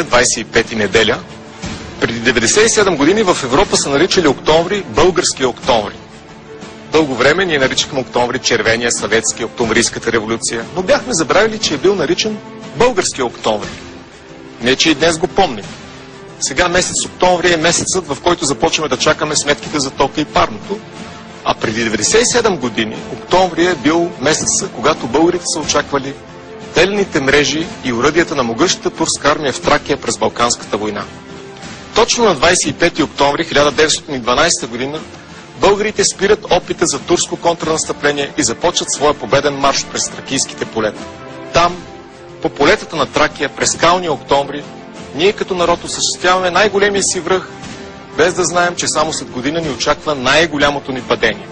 октомври, 25 неделя. Преди 97 години в Европа са наричали октомври българския октомври. Дълго време ние наричахме октомври червения, съветски, октомврийската революция, но бяхме забравили, че е бил наричан българския октомври. Не, че и днес го помним. Сега месец октомври е месецът, в който започваме да чакаме сметките за тока и парното, а преди 97 години октомври е бил месеца, когато българите са очаквали телените мрежи и оръдията на могъщата турска армия в Тракия през Балканската война. Точно на 25 октомври 1912 година българите спират опита за турско контранастъпление и започват своя победен марш през тракийските полета. Там, по полетата на Тракия, през скалния октомври, ние като народ осъществяваме най-големия си връх, без да знаем, че само след година ни очаква най-голямото ни падение.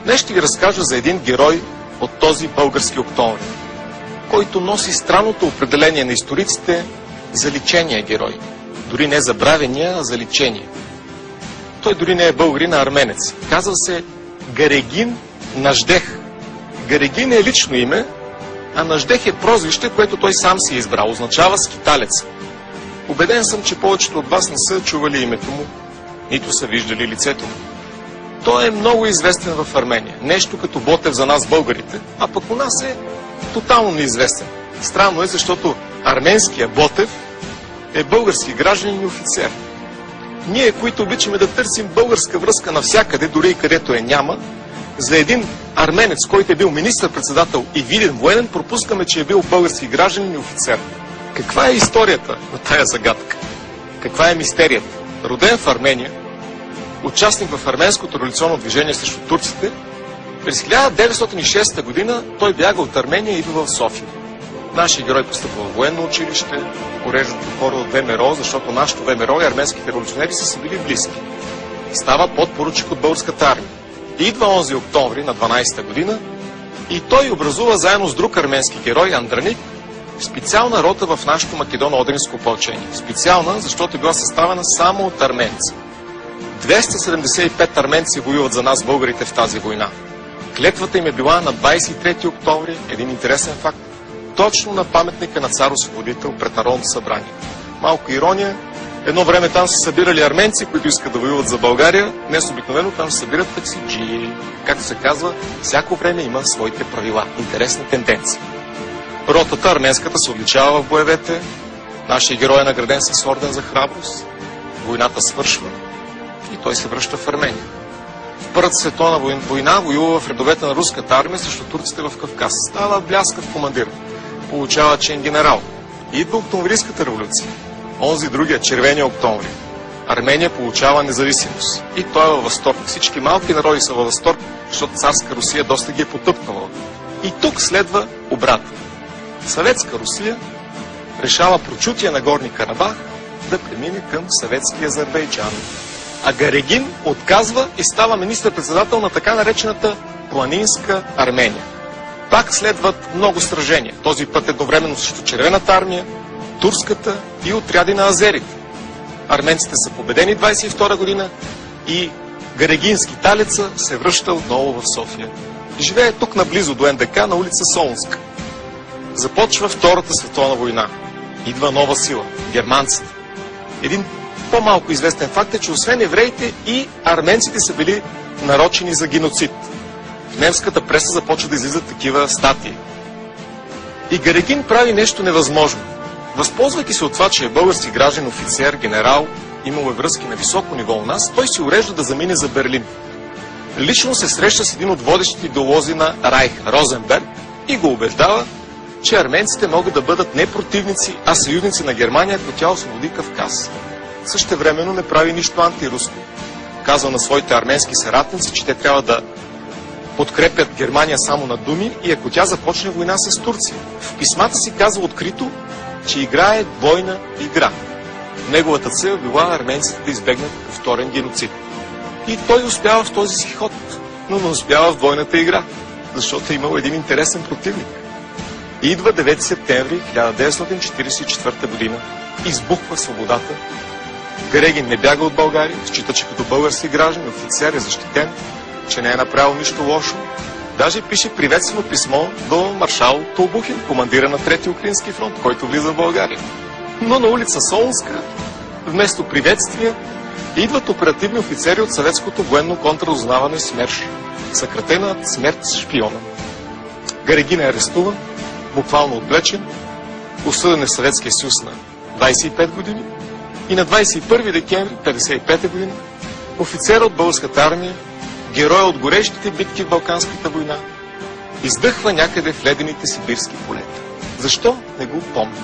Днес ще ви разкажа за един герой от този български октомври, който носи странното определение на историците за личения герой. Дори не забравения, а за личение. Той дори не е българин, а арменец. Казва се Гарегин Наждех. Гарегин е лично име, а Наждех е прозвище, което той сам си е избрал. Означава скиталец. Убеден съм, че повечето от вас не са чували името му, нито са виждали лицето му. Той е много известен в Армения. Нещо като Ботев за нас българите, а пък у нас е тотално неизвестен. Странно е, защото арменския Ботев е български гражданин и офицер. Ние, които обичаме да търсим българска връзка навсякъде, дори и където я няма, за един арменец, който е бил министър-председател и виден военен, пропускаме, че е бил български гражданин и офицер. Каква е историята на тая загадка? Каква е мистерията? Роден в Армения, участник в арменското революционно движение срещу турците, през 1906 година той бяга от Армения и идва в София. Нашия герой постъпва в военно училище, уреждат хора от ВМРО, защото нашето ВМРО и арменските революционери са били близки. Става подпоручик от българската армия. И идва онзи октомври на 12-та година и той образува заедно с друг арменски герой, Андраник, специална рота в нашето македоно-одринско опълчение. Специална, защото е била съставена само от арменци. 275 арменци воюват за нас, българите, в тази война. Клетвата им е била на 23 октомври, един интересен факт, точно на паметника на цар-освободител пред Народното събрание. Малко ирония, едно време там се събирали арменци, които искат да воюват за България, днес обикновено там се събират таксиджии. Както се казва, всяко време има своите правила. Интересна тенденция. Ротата, арменската, се отличава в боевете. Нашия герой е награден с орден за храброст. Войната свършва и той се връща в Армения. В Първата световна война воюва в редовете на руската армия срещу турците в Кавказ. Става бляскав командир. Получава чин генерал. Идва октомврийската революция. Онзи другия, червения октомври. Армения получава независимост. И той е във възторг. Всички малки народи са във възторг, защото царска Русия доста ги е потъпкала. И тук следва обрата. Съветска Русия решава прочутия на Горни Карабах да премине към съветския Азербайджан. А Гарегин отказва и става министър-председател на така наречената планинска Армения. Пак следват много сражения. Този път едновременно срещу Червената армия, турската и отряди на азерите. Арменците са победени 22 година и Гарегински талеца се връща отново в София. Живее тук наблизо до НДК на улица Солунска. Започва Втората световна война. Идва нова сила – германците. Един по-малко известен факт е, че освен евреите и арменците са били нарочени за геноцид. В немската преса започва да излизат такива статии. И Гарегин прави нещо невъзможно. Възползвайки се от това, че е български граждан, офицер, генерал, имал връзки на високо ниво у нас, той си урежда да замине за Берлин. Лично се среща с един от водещите идеолози на Райх, Розенберг, и го убеждава, че арменците могат да бъдат не противници, а съюзници на Германия, ако тя освободи Кавказ. Същевременно не прави нищо антируско. Казва на своите арменски съратници, че те трябва да подкрепят Германия само на думи и ако тя започне война с Турция. В писмата си казва открито, че играе двойна игра. Неговата цел била арменците да избегнат повторен геноцид. И той успява в този си ход, но не успява в двойната игра, защото е имал един интересен противник. И идва 9 септември 1944 година. Избухва свободата. Гарегин не бяга от България, счита, че като български граждан, офицер е защитен, че не е направил нищо лошо. Даже пише приветствено писмо до маршал Толбухин, командира на 3-ти Украински фронт, който влиза в България. Но на улица Солунска, вместо приветствие, идват оперативни офицери от съветското военно контраразузнаване СМЕРШ, съкратена смърт шпиона. Гарегин е арестуван, буквално отвлечен, осъден е в Съветския съюз на 25 години и на 21 декември 1955 година офицер от българската армия, герой от горещите битки в Балканската война, издъхва някъде в ледените сибирски полета. Защо? Не го помня.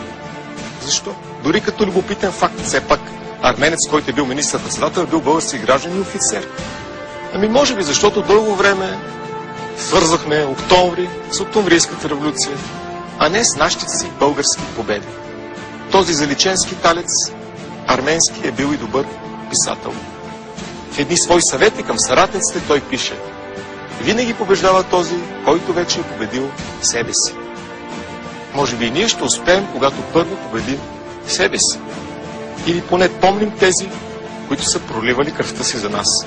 Защо? Дори като любопитен факт, все пак арменец, който е бил министър-председател, е бил български граждан и офицер. Ами може би, защото дълго време свързахме октомври с октомврийската революция, а не с нашите си български победи. Този заличен скиталец, арменски, е бил и добър писател. В едни свои съвети към съратниците той пише: винаги побеждава този, който вече е победил себе си. Може би и ние ще успеем, когато първо победим себе си. Или поне помним тези, които са проливали кръвта си за нас.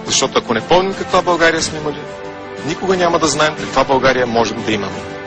Защото ако не помним каква България сме имали, никога няма да знаем каква България можем да имаме.